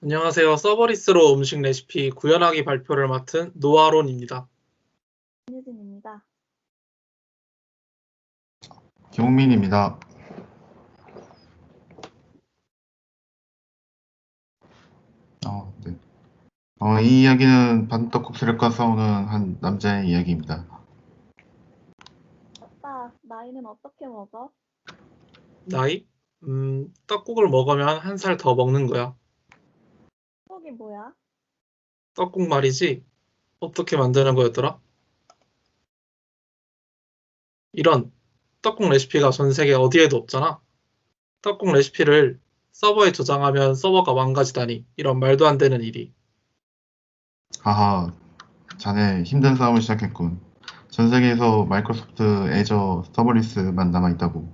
안녕하세요. 서버리스로 음식 레시피 구현하기 발표를 맡은 노아론입니다. 김유진입니다. 김홍민입니다. 네. 이 이야기는 반떡국 세력과 싸우는 한 남자의 이야기입니다. 아빠, 나이는 어떻게 먹어? 나이? 떡국을 먹으면 한 살 더 먹는 거야. 떡이 뭐야? 떡국 말이지? 어떻게 만드는 거였더라? 이런 떡국 레시피가 전 세계 어디에도 없잖아. 떡국 레시피를 서버에 저장하면 서버가 망가지다니. 이런 말도 안 되는 일이. 하하, 자네 힘든 싸움을 시작했군. 전 세계에서 마이크로소프트 애저 서버리스만 남아있다고.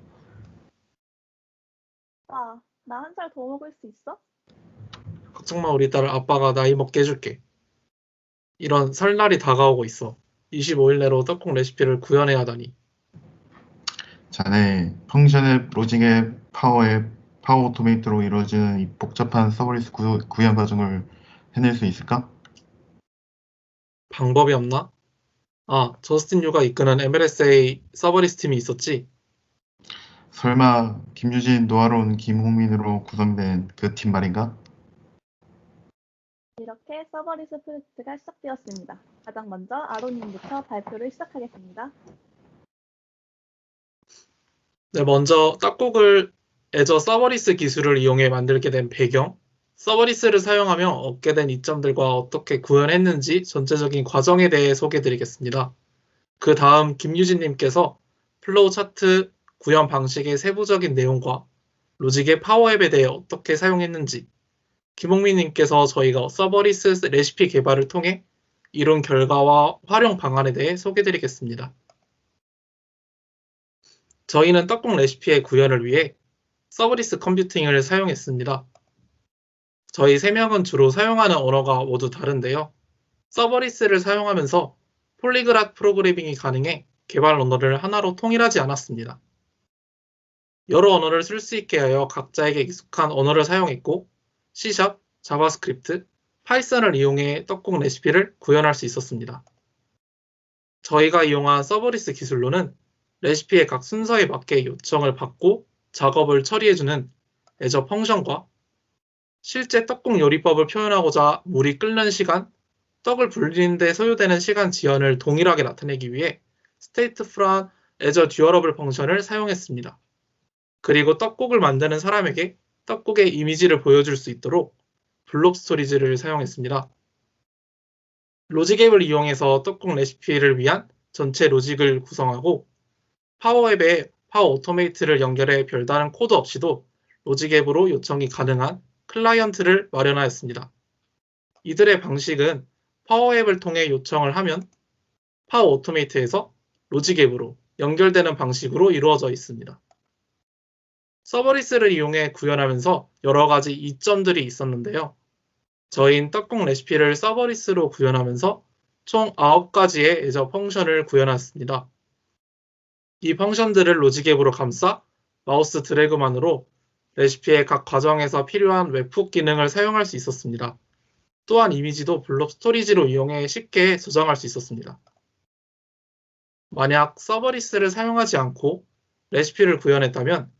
아빠, 나 한 살 더 먹을 수 있어? 걱정 마, 우리 딸. 아빠가 나이 먹게 해줄게. 이런 설날이 다가오고 있어. 25일 내로 떡국 레시피를 구현해야 하다니. 자네 펑션앱, 로직앱, 파워앱, 파워 오토메이트로 이루어지는 이 복잡한 서버리스 구현 과정을 해낼 수 있을까? 방법이 없나? 저스틴 유가 이끄는 MLSA 서버리스 팀이 있었지? 설마 김유진, 노아론, 김홍민으로 구성된 그 팀 말인가? 이렇게 서버리스 프로젝트가 시작되었습니다. 가장 먼저 아론님부터 발표를 시작하겠습니다. 네, 먼저 떡국을 애저 서버리스 기술을 이용해 만들게 된 배경, 서버리스를 사용하며 얻게 된 이점들과 어떻게 구현했는지 전체적인 과정에 대해 소개해드리겠습니다. 그 다음 김유진님께서 플로우 차트 구현 방식의 세부적인 내용과 로직의 파워앱에 대해 어떻게 사용했는지, 김홍민님께서 저희가 서버리스 레시피 개발을 통해 이룬 결과와 활용 방안에 대해 소개해드리겠습니다. 저희는 떡국 레시피의 구현을 위해 서버리스 컴퓨팅을 사용했습니다. 저희 3명은 주로 사용하는 언어가 모두 다른데요. 서버리스를 사용하면서 폴리그랏 프로그래밍이 가능해 개발 언어를 하나로 통일하지 않았습니다. 여러 언어를 쓸 수 있게 하여 각자에게 익숙한 언어를 사용했고 C#, 자바스크립트, 파이썬을 이용해 떡국 레시피를 구현할 수 있었습니다. 저희가 이용한 서버리스 기술로는 레시피의 각 순서에 맞게 요청을 받고 작업을 처리해주는 애저 펑션과 실제 떡국 요리법을 표현하고자 물이 끓는 시간, 떡을 불리는 데 소요되는 시간 지연을 동일하게 나타내기 위해 stateful 애저 듀어러블 펑션을 사용했습니다. 그리고 떡국을 만드는 사람에게 떡국의 이미지를 보여줄 수 있도록 블록 스토리지를 사용했습니다. 로직앱을 이용해서 떡국 레시피를 위한 전체 로직을 구성하고 파워앱에 파워 오토메이트를 연결해 별다른 코드 없이도 로직앱으로 요청이 가능한 클라이언트를 마련하였습니다. 이들의 방식은 파워앱을 통해 요청을 하면 파워 오토메이트에서 로직앱으로 연결되는 방식으로 이루어져 있습니다. 서버리스를 이용해 구현하면서 여러 가지 이점들이 있었는데요. 저희는 떡국 레시피를 서버리스로 구현하면서 총 9가지의 애저 펑션을 구현했습니다. 이 펑션들을 로직앱으로 감싸 마우스 드래그만으로 레시피의 각 과정에서 필요한 웹훅 기능을 사용할 수 있었습니다. 또한 이미지도 블록 스토리지로 이용해 쉽게 저장할 수 있었습니다. 만약 서버리스를 사용하지 않고 레시피를 구현했다면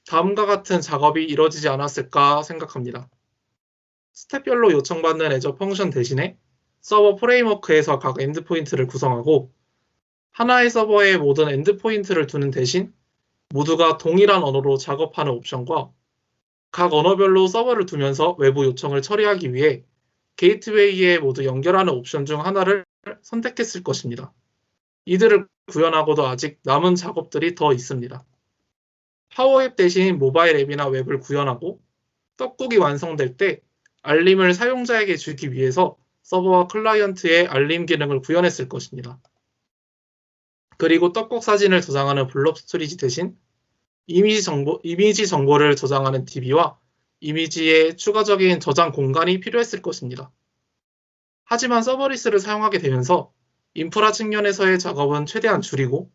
다음과 같은 작업이 이뤄지지 않았을까 생각합니다. 스텝별로 요청받는 애저 펑션 대신에 서버 프레임워크에서 각 엔드포인트를 구성하고 하나의 서버에 모든 엔드포인트를 두는 대신 모두가 동일한 언어로 작업하는 옵션과 각 언어별로 서버를 두면서 외부 요청을 처리하기 위해 게이트웨이에 모두 연결하는 옵션 중 하나를 선택했을 것입니다. 이들을 구현하고도 아직 남은 작업들이 더 있습니다. 파워앱 대신 모바일 앱이나 웹을 구현하고 떡국이 완성될 때 알림을 사용자에게 주기 위해서 서버와 클라이언트의 알림 기능을 구현했을 것입니다. 그리고 떡국 사진을 저장하는 블록 스토리지 대신 이미지 정보를 저장하는 DB와 이미지의 추가적인 저장 공간이 필요했을 것입니다. 하지만 서버리스를 사용하게 되면서 인프라 측면에서의 작업은 최대한 줄이고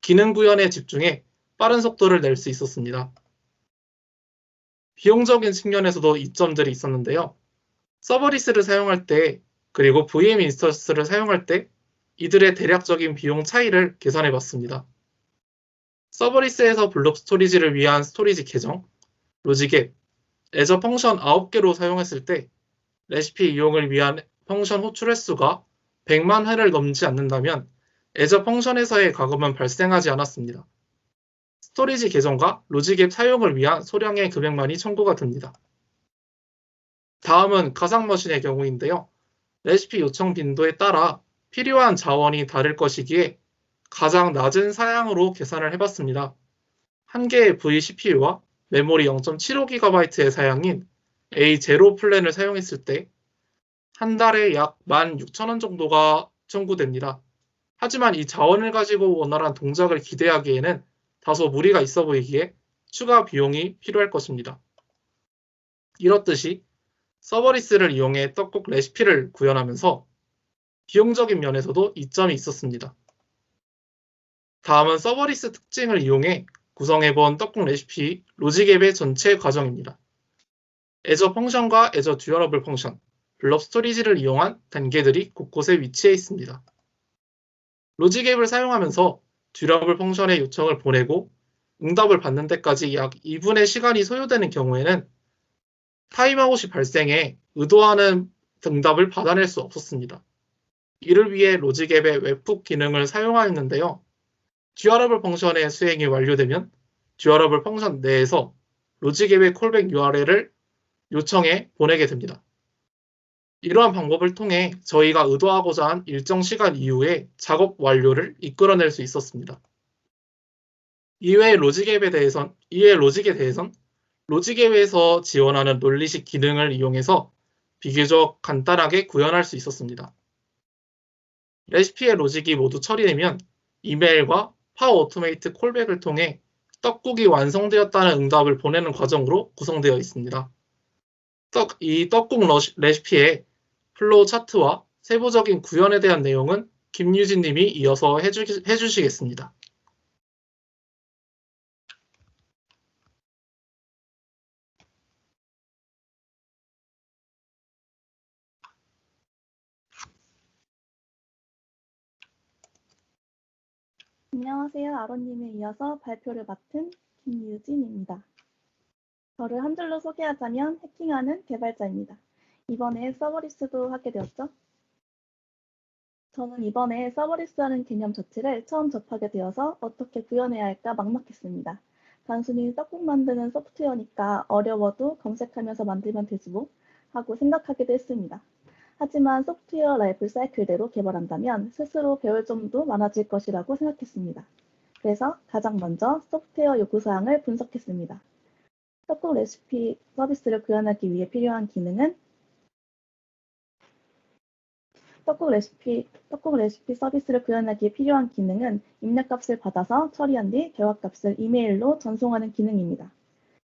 기능 구현에 집중해 빠른 속도를 낼 수 있었습니다. 비용적인 측면에서도 이점들이 있었는데요. 서버리스를 사용할 때 그리고 VM 인스턴스를 사용할 때 이들의 대략적인 비용 차이를 계산해 봤습니다. 서버리스에서 블록 스토리지를 위한 스토리지 계정, 로직앱, 애저 펑션 9개로 사용했을 때 레시피 이용을 위한 펑션 호출 횟수가 100만 회를 넘지 않는다면 애저 펑션에서의 가금은 발생하지 않았습니다. 스토리지 계정과 로직앱 사용을 위한 소량의 금액만이 청구가 됩니다. 다음은 가상머신의 경우인데요. 레시피 요청 빈도에 따라 필요한 자원이 다를 것이기에 가장 낮은 사양으로 계산을 해봤습니다. 한 개의 vCPU와 메모리 0.75GB의 사양인 A0 플랜을 사용했을 때 한 달에 약 16,000원 정도가 청구됩니다. 하지만 이 자원을 가지고 원활한 동작을 기대하기에는 다소 무리가 있어 보이기에 추가 비용이 필요할 것입니다. 이렇듯이 서버리스를 이용해 떡국 레시피를 구현하면서 비용적인 면에서도 이점이 있었습니다. 다음은 서버리스 특징을 이용해 구성해본 떡국 레시피 로직앱의 전체 과정입니다. 애저 펑션과 애저 듀얼러블 펑션, 블럭 스토리지를 이용한 단계들이 곳곳에 위치해 있습니다. 로직앱을 사용하면서 듀얼러블 펑션의 요청을 보내고 응답을 받는 데까지 약 2분의 시간이 소요되는 경우에는 타임아웃이 발생해 의도하는 응답을 받아낼 수 없었습니다. 이를 위해 로직앱의 웹훅 기능을 사용하였는데요. 듀얼러블 펑션의 수행이 완료되면 듀얼러블 펑션 내에서 로직앱의 콜백 URL을 요청해 보내게 됩니다. 이러한 방법을 통해 저희가 의도하고자 한 일정 시간 이후에 작업 완료를 이끌어낼 수 있었습니다. 이외의 로직에 대해선 로직앱에서 지원하는 논리식 기능을 이용해서 비교적 간단하게 구현할 수 있었습니다. 레시피의 로직이 모두 처리되면 이메일과 파워 오토메이트 콜백을 통해 떡국이 완성되었다는 응답을 보내는 과정으로 구성되어 있습니다. 이 떡국 레시피의 플로우 차트와 세부적인 구현에 대한 내용은 김유진 님이 이어서 해주시겠습니다. 안녕하세요. 아론님에 이어서 발표를 맡은 김유진입니다. 저를 한 줄로 소개하자면 해킹하는 개발자입니다. 이번에 서버리스도 하게 되었죠. 저는 이번에 서버리스라는 개념 자체를 처음 접하게 되어서 어떻게 구현해야 할까 막막했습니다. 단순히 떡국 만드는 소프트웨어니까 어려워도 검색하면서 만들면 되지 뭐 하고 생각하기도 했습니다. 하지만 소프트웨어 라이프 사이클대로 개발한다면 스스로 배울 점도 많아질 것이라고 생각했습니다. 그래서 가장 먼저 소프트웨어 요구사항을 분석했습니다. 떡국 레시피 서비스를 구현하기 위해 필요한 기능은 떡국 레시피 서비스를 구현하기에 필요한 기능은 입력값을 받아서 처리한 뒤 결과값을 이메일로 전송하는 기능입니다.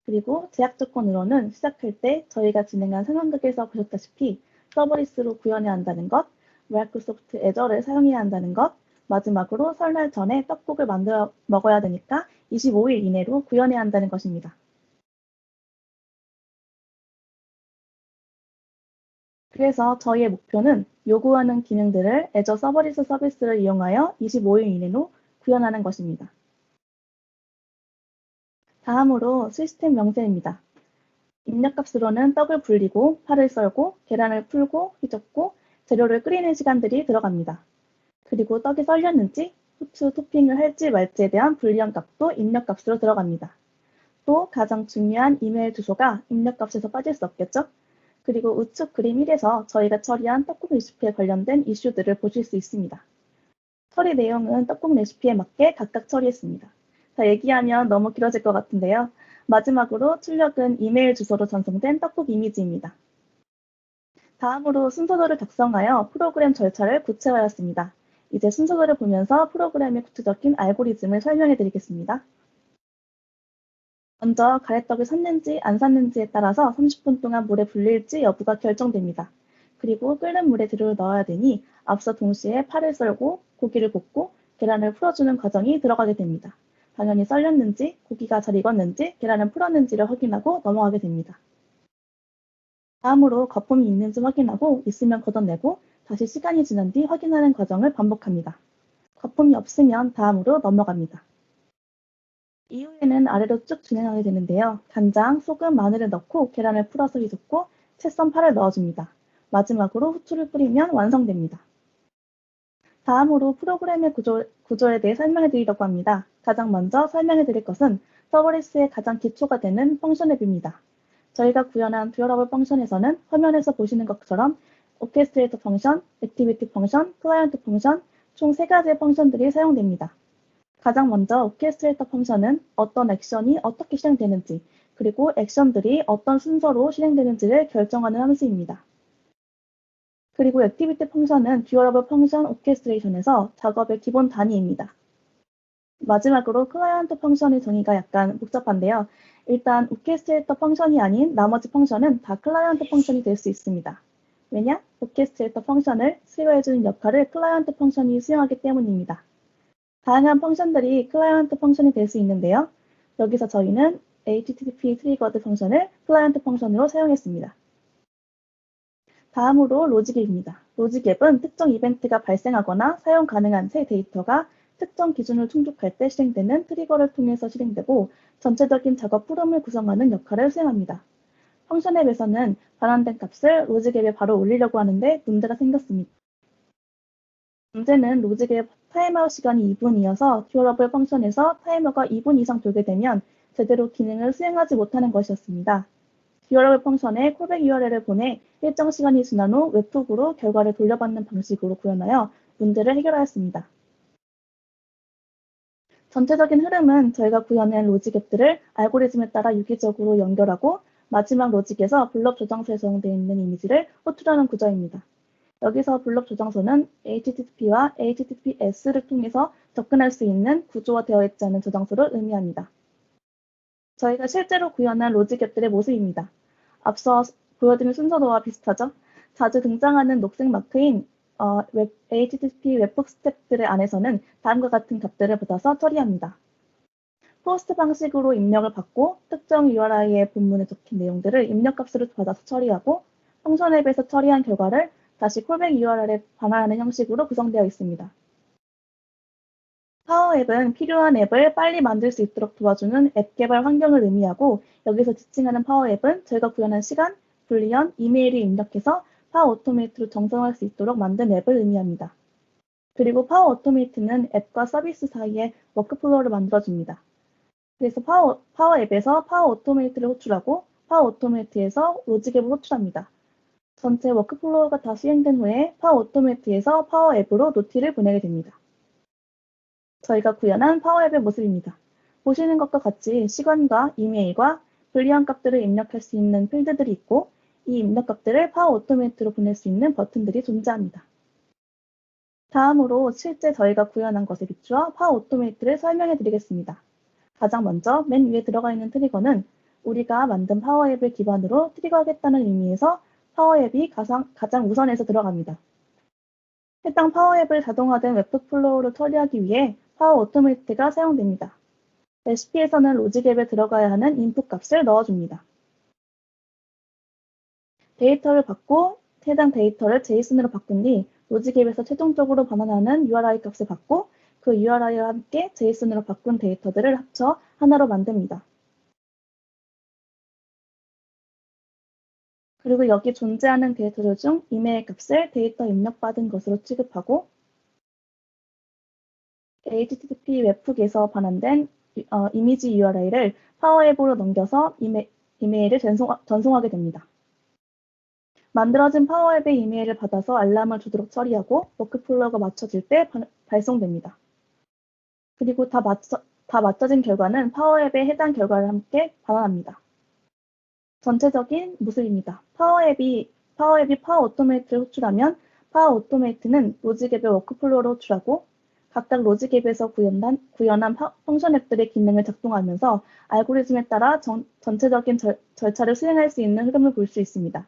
그리고 제약 조건으로는 시작할 때 저희가 진행한 상황극에서 보셨다시피 서버리스로 구현해야 한다는 것, 마이크로소프트 애저를 사용해야 한다는 것, 마지막으로 설날 전에 떡국을 만들어 먹어야 되니까 25일 이내로 구현해야 한다는 것입니다. 그래서 저희의 목표는 요구하는 기능들을 애저 서버리스 서비스를 이용하여 25일 이내로 구현하는 것입니다. 다음으로 시스템 명세입니다. 입력값으로는 떡을 불리고 파를 썰고 계란을 풀고 휘젓고 재료를 끓이는 시간들이 들어갑니다. 그리고 떡이 썰렸는지 후추 토핑을 할지 말지에 대한 불리한 값도 입력값으로 들어갑니다. 또 가장 중요한 이메일 주소가 입력값에서 빠질 수 없겠죠? 그리고 우측 그림 1에서 저희가 처리한 떡국 레시피에 관련된 이슈들을 보실 수 있습니다. 처리 내용은 떡국 레시피에 맞게 각각 처리했습니다. 다 얘기하면 너무 길어질 것 같은데요. 마지막으로 출력은 이메일 주소로 전송된 떡국 이미지입니다. 다음으로 순서도를 작성하여 프로그램 절차를 구체화하였습니다. 이제 순서도를 보면서 프로그램의 구체적인 알고리즘을 설명해 드리겠습니다. 먼저 가래떡을 샀는지 안 샀는지에 따라서 30분 동안 물에 불릴지 여부가 결정됩니다. 그리고 끓는 물에 재료를 넣어야 되니 앞서 동시에 파를 썰고 고기를 볶고 계란을 풀어주는 과정이 들어가게 됩니다. 당연히 썰렸는지 고기가 잘 익었는지 계란을 풀었는지를 확인하고 넘어가게 됩니다. 다음으로 거품이 있는지 확인하고 있으면 걷어내고 다시 시간이 지난 뒤 확인하는 과정을 반복합니다. 거품이 없으면 다음으로 넘어갑니다. 이후에는 아래로 쭉 진행하게 되는데요. 간장, 소금, 마늘을 넣고 계란을 풀어서 휘젓고 채썬 파를 넣어줍니다. 마지막으로 후추를 뿌리면 완성됩니다. 다음으로 프로그램의 구조에 대해 설명해 드리려고 합니다. 가장 먼저 설명해 드릴 것은 서버리스의 가장 기초가 되는 펑션 앱입니다. 저희가 구현한 듀얼러블 펑션에서는 화면에서 보시는 것처럼 오케스트레이터 펑션, 액티비티 펑션, 클라이언트 펑션 총 3가지의 펑션들이 사용됩니다. 가장 먼저 오케스트레이터 펑션은 어떤 액션이 어떻게 실행되는지 그리고 액션들이 어떤 순서로 실행되는지를 결정하는 함수입니다. 그리고 액티비티 펑션은 듀얼러블 펑션 오케스트레이션에서 작업의 기본 단위입니다. 마지막으로 클라이언트 펑션의 정의가 약간 복잡한데요. 일단 오케스트레이터 펑션이 아닌 나머지 펑션은 다 클라이언트 펑션이 될 수 있습니다. 왜냐? 오케스트레이터 펑션을 수요해주는 역할을 클라이언트 펑션이 수행하기 때문입니다. 다양한 펑션들이 클라이언트 펑션이 될 수 있는데요. 여기서 저희는 HTTP 트리거드 펑션을 클라이언트 펑션으로 사용했습니다. 다음으로 로직앱입니다. 로직앱은 특정 이벤트가 발생하거나 사용 가능한 새 데이터가 특정 기준을 충족할 때 실행되는 트리거를 통해서 실행되고 전체적인 작업 흐름을 구성하는 역할을 수행합니다. 펑션 앱에서는 반환된 값을 로직앱에 바로 올리려고 하는데 문제가 생겼습니다. 문제는 로직앱 타임아웃 시간이 2분이어서 듀얼러블 펑션에서 타이머가 2분 이상 돌게 되면 제대로 기능을 수행하지 못하는 것이었습니다. 듀얼러블 펑션에 콜백 URL을 보내 일정 시간이 지난 후 웹훅으로 결과를 돌려받는 방식으로 구현하여 문제를 해결하였습니다. 전체적인 흐름은 저희가 구현한 로직앱들을 알고리즘에 따라 유기적으로 연결하고 마지막 로직에서 블럭 저장소에 저장되어 있는 이미지를 호출하는 구조입니다. 여기서 블럭 저장소는 HTTP와 HTTPS를 통해서 접근할 수 있는 구조화되어 있지 않은 저장소를 의미합니다. 저희가 실제로 구현한 로직앱들의 모습입니다. 앞서 보여드린 순서도와 비슷하죠? 자주 등장하는 녹색 마크인 HTTP 웹훅 스텝들의 안에서는 다음과 같은 값들을 받아서 처리합니다. 포스트 방식으로 입력을 받고 특정 URI의 본문에 적힌 내용들을 입력값으로 받아서 처리하고 펑션 앱에서 처리한 결과를 다시 콜백 URL에 반환하는 형식으로 구성되어 있습니다. 파워 앱은 필요한 앱을 빨리 만들 수 있도록 도와주는 앱 개발 환경을 의미하고 여기서 지칭하는 파워 앱은 저희가 구현한 시간, 불리언, 이메일을 입력해서 파워 오토메이트로 정성할 수 있도록 만든 앱을 의미합니다. 그리고 파워 오토메이트는 앱과 서비스 사이에 워크플로우를 만들어줍니다. 그래서 파워 앱에서 파워 오토메이트를 호출하고 파워 오토메이트에서 로직앱을 호출합니다. 전체 워크플로우가 다 수행된 후에 파워 오토메이트에서 파워 앱으로 노티를 보내게 됩니다. 저희가 구현한 파워 앱의 모습입니다. 보시는 것과 같이 시간과 이메일과 불리한 값들을 입력할 수 있는 필드들이 있고 이 입력 값들을 파워 오토메이트로 보낼 수 있는 버튼들이 존재합니다. 다음으로 실제 저희가 구현한 것에 비추어 파워 오토메이트를 설명해 드리겠습니다. 가장 먼저 맨 위에 들어가 있는 트리거는 우리가 만든 파워 앱을 기반으로 트리거하겠다는 의미에서 파워 앱이 가장 우선에서 들어갑니다. 해당 파워 앱을 자동화된 웹북 플로우를 처리하기 위해 파워 오토메이트가 사용됩니다. 레시피에서는 로직 앱에 들어가야 하는 인풋 값을 넣어줍니다. 데이터를 받고 해당 데이터를 JSON으로 바꾼 뒤 로직 앱에서 최종적으로 반환하는 URI 값을 받고 그 URI와 함께 JSON으로 바꾼 데이터들을 합쳐 하나로 만듭니다. 그리고 여기 존재하는 데이터들 중 이메일 값을 데이터 입력받은 것으로 취급하고 HTTP 웹훅에서 반환된 이미지 URI를 파워 앱으로 넘겨서 이메일을 전송하게 됩니다. 만들어진 파워 앱의 이메일을 받아서 알람을 주도록 처리하고 워크플로우가 맞춰질 때 발송됩니다. 그리고 다 맞춰진 결과는 파워 앱의 해당 결과를 함께 반환합니다. 전체적인 모습입니다. 파워 앱이 파워 오토메이트를 호출하면 파워 오토메이트는 로직 앱의 워크플로우를 호출하고 각각 로직 앱에서 구현한 펑션 앱들의 기능을 작동하면서 알고리즘에 따라 전체적인 절차를 수행할 수 있는 흐름을 볼 수 있습니다.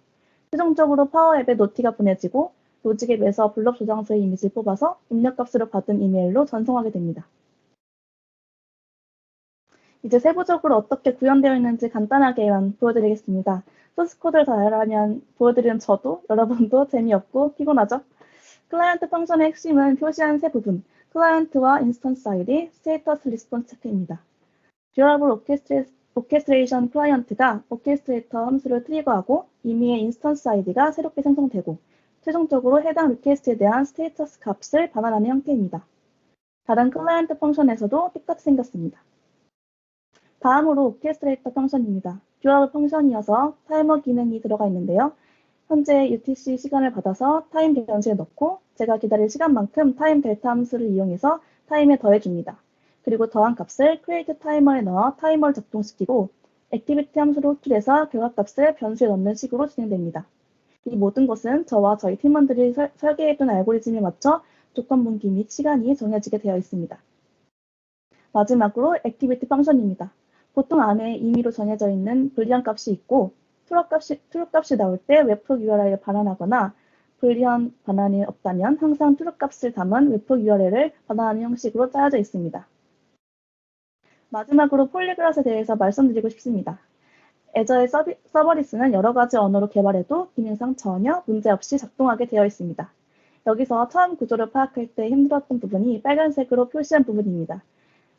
최종적으로 파워 앱에 노티가 보내지고 로직 앱에서 블럭 저장소의 이미지를 뽑아서 입력값으로 받은 이메일로 전송하게 됩니다. 이제 세부적으로 어떻게 구현되어 있는지 간단하게만 보여드리겠습니다. 소스 코드를 다 알아면 보여드리는 저도 여러분도 재미없고 피곤하죠? 클라이언트 펑션의 핵심은 표시한 세 부분, 클라이언트와 인스턴스 아이디, 스테이터스 리스폰스 체크입니다. 듀러블 오케스트레이션 클라이언트가 오케스트레이터 함수를 트리거하고 임의의 인스턴스 아이디가 새롭게 생성되고 최종적으로 해당 리퀘스트에 대한 스테이터스 값을 반환하는 형태입니다. 다른 클라이언트 펑션에서도 똑같이 생겼습니다. 다음으로 오케스트레이터 펑션입니다. 듀러블 펑션이어서 타이머 기능이 들어가 있는데요. 현재 UTC 시간을 받아서 타임 변수에 넣고 제가 기다릴 시간만큼 타임 델타 함수를 이용해서 타임에 더해줍니다. 그리고 더한 값을 create 타이머에 넣어 타이머를 작동시키고 액티비티 함수를 호출해서 결과값을 변수에 넣는 식으로 진행됩니다. 이 모든 것은 저와 저희 팀원들이 설계해둔 알고리즘에 맞춰 조건 분기 및 시간이 정해지게 되어 있습니다. 마지막으로 액티비티 펑션입니다. 보통 안에 임의로 정해져 있는 불리한 값이 있고 true 값이 나올 때 웹폭 URL을 반환하거나 불리한 반환이 없다면 항상 true 값을 담은 웹폭 URL을 반환하는 형식으로 짜여져 있습니다. 마지막으로 폴리글랏에 대해서 말씀드리고 싶습니다. 애저의 서버리스는 여러 가지 언어로 개발해도 기능상 전혀 문제없이 작동하게 되어 있습니다. 여기서 처음 구조를 파악할 때 힘들었던 부분이 빨간색으로 표시한 부분입니다.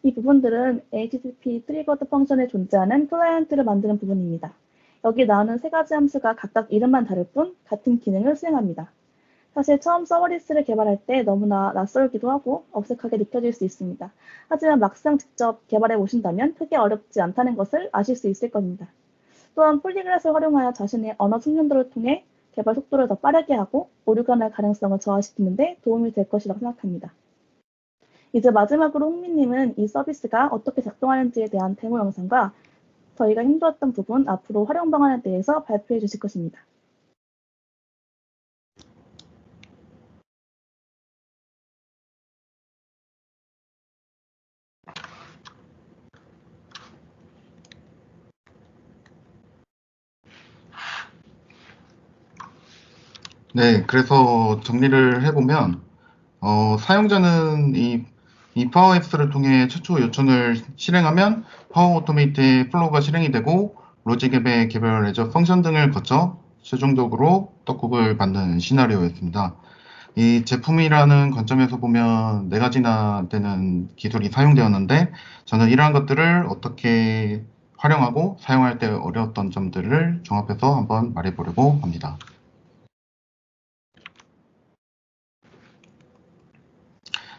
이 부분들은 HTTP 트리거드 펑션에 존재하는 클라이언트를 만드는 부분입니다. 여기 나오는 세 가지 함수가 각각 이름만 다를 뿐 같은 기능을 수행합니다. 사실 처음 서버리스를 개발할 때 너무나 낯설기도 하고 어색하게 느껴질 수 있습니다. 하지만 막상 직접 개발해 보신다면 크게 어렵지 않다는 것을 아실 수 있을 겁니다. 또한 폴리글랏을 활용하여 자신의 언어 숙련도를 통해 개발 속도를 더 빠르게 하고 오류가 날 가능성을 저하시키는 데 도움이 될 것이라고 생각합니다. 이제 마지막으로 홍미님은 이 서비스가 어떻게 작동하는지에 대한 데모 영상과 저희가 힘들었던 부분, 앞으로 활용 방안에 대해서 발표해 주실 것입니다. 네, 그래서 정리를 해보면 사용자는 이 파워 앱스를 통해 최초 요청을 실행하면 파워 오토메이트의 플로우가 실행이 되고 로직 앱의 개별 애저 펑션 등을 거쳐 최종적으로 떡국을 받는 시나리오였습니다. 이 제품이라는 관점에서 보면 네 가지나 되는 기술이 사용되었는데 저는 이러한 것들을 어떻게 활용하고 사용할 때 어려웠던 점들을 종합해서 한번 말해보려고 합니다.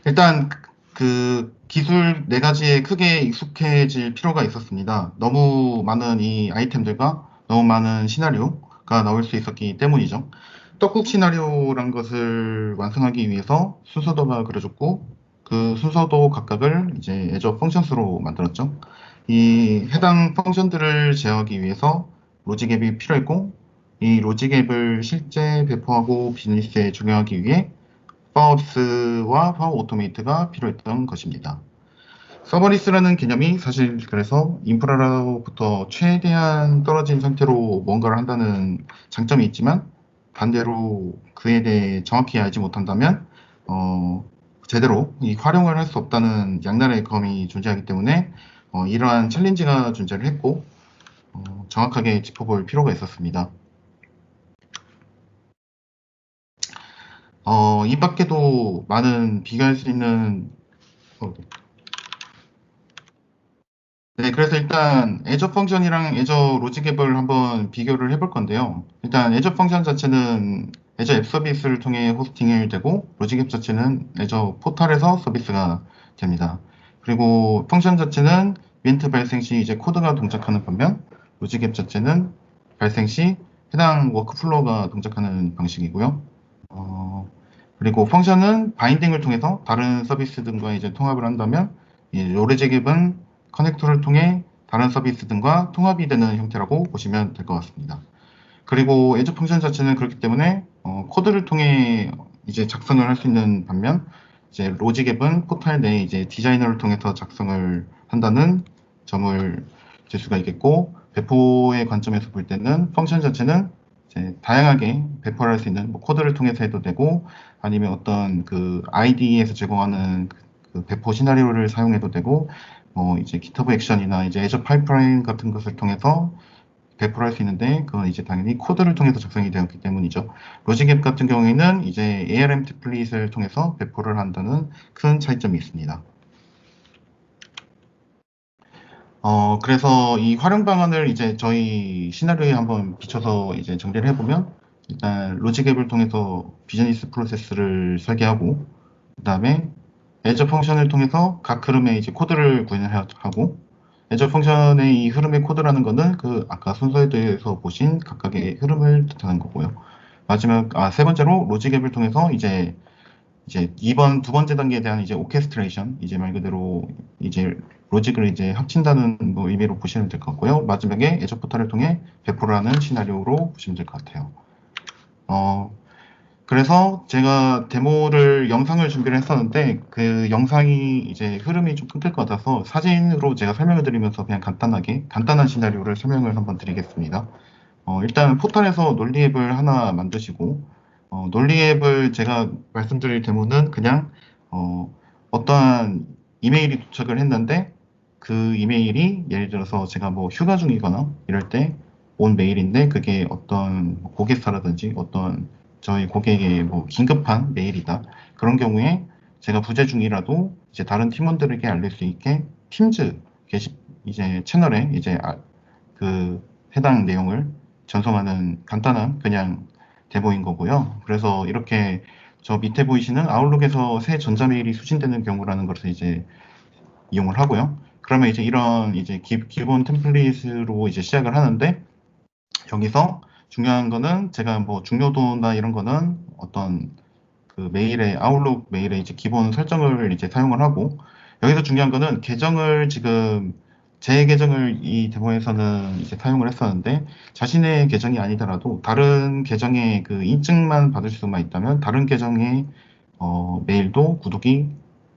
일단 그 기술 네 가지에 크게 익숙해질 필요가 있었습니다. 너무 많은 이 아이템들과 너무 많은 시나리오가 나올 수 있었기 때문이죠. 떡국 시나리오란 것을 완성하기 위해서 순서도가 그려졌고 그 순서도 각각을 이제 애저 펑션스로 만들었죠. 이 해당 펑션들을 제어하기 위해서 로직 앱이 필요했고 이 로직 앱을 실제 배포하고 비즈니스에 적용하기 위해 파워옵스와 파워 오토메이트가 필요했던 것입니다. 서버리스라는 개념이 사실 그래서 인프라로부터 최대한 떨어진 상태로 뭔가를 한다는 장점이 있지만 반대로 그에 대해 정확히 알지 못한다면 제대로 이 활용을 할 수 없다는 양날의 검이 존재하기 때문에 이러한 챌린지가 존재를 했고 정확하게 짚어볼 필요가 있었습니다. 이 밖에도 많은 비교할 수 있는 네, 그래서 일단 애저 펑션이랑 애저 로직 앱을 한번 비교를 해볼 건데요. 일단 애저 펑션 자체는 애저 앱 서비스를 통해 호스팅이 되고 로직 앱 자체는 애저 포털에서 서비스가 됩니다. 그리고 펑션 자체는 민트 발생 시 이제 코드가 동작하는 반면 로직 앱 자체는 발생 시 해당 워크플로우가 동작하는 방식이고요. 그리고 펑션은 바인딩을 통해서 다른 서비스 등과 이제 통합을 한다면 이 로직 앱은 커넥터를 통해 다른 서비스 등과 통합이 되는 형태라고 보시면 될 것 같습니다. 그리고 애저 펑션 자체는 그렇기 때문에 코드를 통해 이제 작성을 할 수 있는 반면 이제 로직 앱은 포탈 내에 이제 디자이너를 통해서 작성을 한다는 점을 들 수가 있겠고 배포의 관점에서 볼 때는 펑션 자체는 이제 다양하게 배포를 할 수 있는 뭐 코드를 통해서 해도 되고 아니면 어떤 그 IDE에서 제공하는 그 배포 시나리오를 사용해도 되고 이제 GitHub 액션이나 이제 애저 파이프라인 같은 것을 통해서 배포를 할 수 있는데 그건 이제 당연히 코드를 통해서 작성이 되었기 때문이죠. 로직앱 같은 경우에는 이제 ARM 템플릿을 통해서 배포를 한다는 큰 차이점이 있습니다. 그래서 이 활용 방안을 이제 저희 시나리오에 한번 비춰서 이제 정리를 해보면, 일단 로직앱을 통해서 비즈니스 프로세스를 설계하고, 그 다음에 애저 펑션을 통해서 각 흐름에 이제 코드를 구현하고, 애저 펑션의 이 흐름의 코드라는 거는 그 아까 순서에서 보신 각각의 흐름을 뜻하는 거고요. 세 번째로 로직앱을 통해서 이제 두 번째 단계에 대한 이제 오케스트레이션, 이제 말 그대로 이제 로직을 이제 합친다는 뭐 의미로 보시면 될 것 같고요. 마지막에 애저 포탈을 통해 배포를 하는 시나리오로 보시면 될 것 같아요. 그래서 제가 영상을 준비를 했었는데, 그 영상이 이제 흐름이 좀 끊길 것 같아서 사진으로 제가 설명을 드리면서 그냥 간단한 시나리오를 설명을 한번 드리겠습니다. 일단 포탈에서 논리앱을 하나 만드시고, 논리앱을 제가 말씀드릴 데모는 그냥, 어떠한 이메일이 도착을 했는데, 그 이메일이 예를 들어서 제가 뭐 휴가 중이거나 이럴 때 온 메일인데, 그게 어떤 고객사라든지 어떤 저희 고객의 뭐 긴급한 메일이다. 그런 경우에 제가 부재 중이라도 이제 다른 팀원들에게 알릴 수 있게 팀즈 이제 채널에 이제 그 해당 내용을 전송하는 간단한 그냥 데모인 거고요. 그래서 이렇게 저 밑에 보이시는 아웃룩에서 새 전자메일이 수신되는 경우라는 것을 이제 이용을 하고요. 그러면 이제 이런 이제 기본 템플릿으로 이제 시작을 하는데, 여기서 중요한 거는 제가 뭐 중요도나 이런 거는 어떤 그 아웃룩 메일의 이제 기본 설정을 이제 사용을 하고, 여기서 중요한 거는 제 계정을 이 데모에서는 이제 사용을 했었는데, 자신의 계정이 아니더라도 다른 계정의 그 인증만 받을 수만 있다면 다른 계정의 메일도 구독이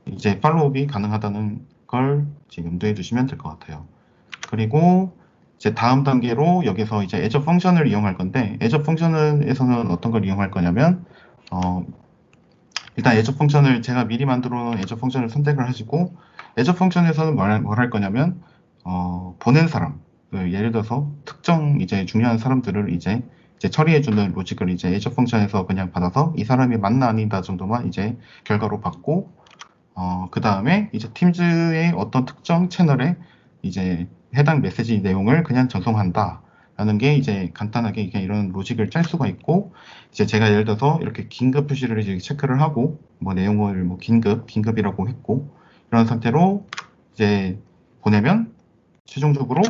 이제 팔로우업이 가능하다는 걸 지금 염두에 두시면 될 것 같아요. 그리고 이제 다음 단계로 여기서 이제 애저 펑션을 이용할 건데, 애저 펑션에서는 어떤 걸 이용할 거냐면, 일단 제가 미리 만들어 놓은 애저 펑션을 선택을 하시고, 애저 펑션에서는 뭘 할 거냐면, 보낸 사람, 예를 들어서 특정 이제 중요한 사람들을 이제 처리해주는 로직을 이제 애저 펑션에서 그냥 받아서 이 사람이 맞나 아니다 정도만 이제 결과로 받고, 그 다음에 이제 팀즈의 어떤 특정 채널에 이제 해당 메시지 내용을 그냥 전송한다 라는 게 이제 간단하게 이런 로직을 짤 수가 있고, 이제 제가 예를 들어서 이렇게 긴급 표시를 이제 체크를 하고, 뭐 내용을 뭐 긴급이라고 했고, 이런 상태로 이제 보내면 최종적으로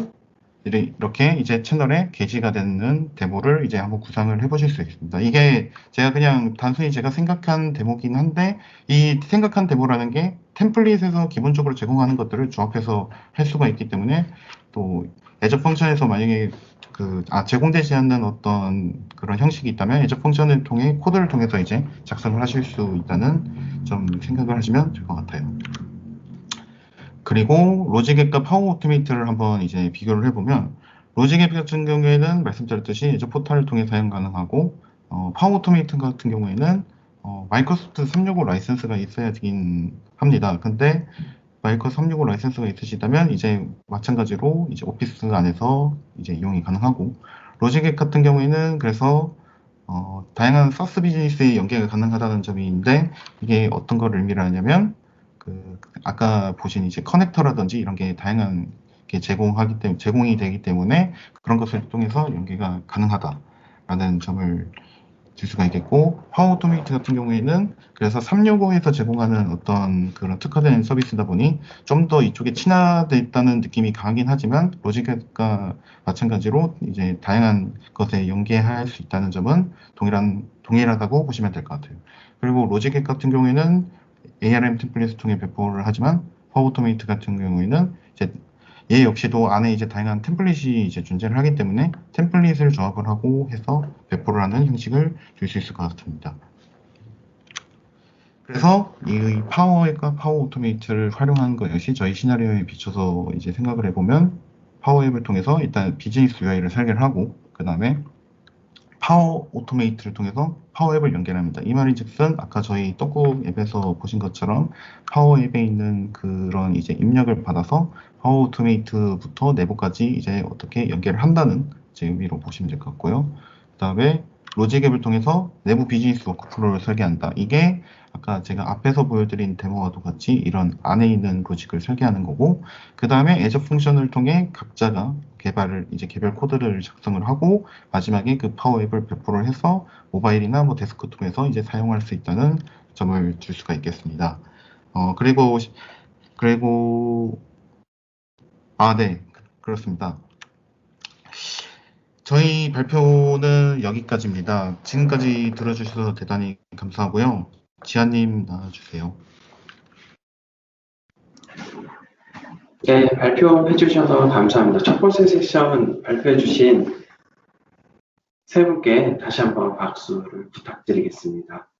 이렇게 이제 채널에 게시가 되는 데모를 이제 한번 구상을 해보실 수 있습니다. 이게 제가 그냥 단순히 제가 생각한 데모긴 한데, 이 생각한 데모라는 게 템플릿에서 기본적으로 제공하는 것들을 조합해서 할 수가 있기 때문에, 또 애저 펑션에서 만약에 제공되지 않는 어떤 그런 형식이 있다면 애저 펑션을 통해 코드를 통해서 이제 작성을 하실 수 있다는 점 생각을 하시면 될 것 같아요. 그리고 로직앱과 파워 오토메이트를 한번 이제 비교를 해보면, 로직앱 같은 경우에는 말씀드렸듯이 애저 포탈을 통해 사용 가능하고, 파워 오토메이트 같은 경우에는 마이크로소프트 365 라이센스가 있어야 되긴 합니다. 근데 마이크로소프트 365 라이센스가 있으시다면 이제 마찬가지로 이제 오피스 안에서 이제 이용이 가능하고, 로직앱 같은 경우에는 그래서 다양한 사스 비즈니스에 연계가 가능하다는 점인데, 이게 어떤 걸 의미를 하냐면, 아까 보신 이제 커넥터라든지 이런 게 다양한 게 제공이 되기 때문에 그런 것을 통해서 연계가 가능하다라는 점을 들 수가 있겠고, 파워 오토메이트 같은 경우에는 그래서 365에서 제공하는 어떤 그런 특화된 서비스다 보니 좀 더 이쪽에 친화되어 있다는 느낌이 강하긴 하지만, 로직앱과 마찬가지로 이제 다양한 것에 연계할 수 있다는 점은 동일하다고 보시면 될 것 같아요. 그리고 로직앱 같은 경우에는 ARM 템플릿을 통해 배포를 하지만, 파워 오토메이트 같은 경우에는 이제 얘 역시도 안에 이제 다양한 템플릿이 이제 존재를 하기 때문에 템플릿을 조합을 하고 해서 배포를 하는 형식을 줄 수 있을 것 같습니다. 그래서 이 파워앱과 파워 오토메이트를 활용하는 것 역시 저희 시나리오에 비춰서 이제 생각을 해보면, 파워앱을 통해서 일단 비즈니스 UI를 설계를 하고, 그 다음에 파워 오토메이트를 통해서 파워앱을 연결합니다. 이 말인즉슨 아까 저희 떡국 앱에서 보신 것처럼 파워앱에 있는 그런 이제 입력을 받아서 파워 오토메이트부터 내부까지 이제 어떻게 연결을 한다는 제 의미로 보시면 될 것 같고요. 그 다음에 로직 앱을 통해서 내부 비즈니스 워크플로우를 설계한다. 이게 아까 제가 앞에서 보여드린 데모와도 같이 이런 안에 있는 로직을 설계하는 거고, 그 다음에 애저 펑션을 통해 각자가 이제 개별 코드를 작성을 하고, 마지막에 그 파워 앱을 배포를 해서 모바일이나 뭐 데스크톱에서 이제 사용할 수 있다는 점을 줄 수가 있겠습니다. 네, 그렇습니다. 저희 발표는 여기까지입니다. 지금까지 들어주셔서 대단히 감사하고요. 지아님 나와주세요. 네, 발표해 주셔서 감사합니다. 첫 번째 세션 발표해 주신 세 분께 다시 한번 박수를 부탁드리겠습니다.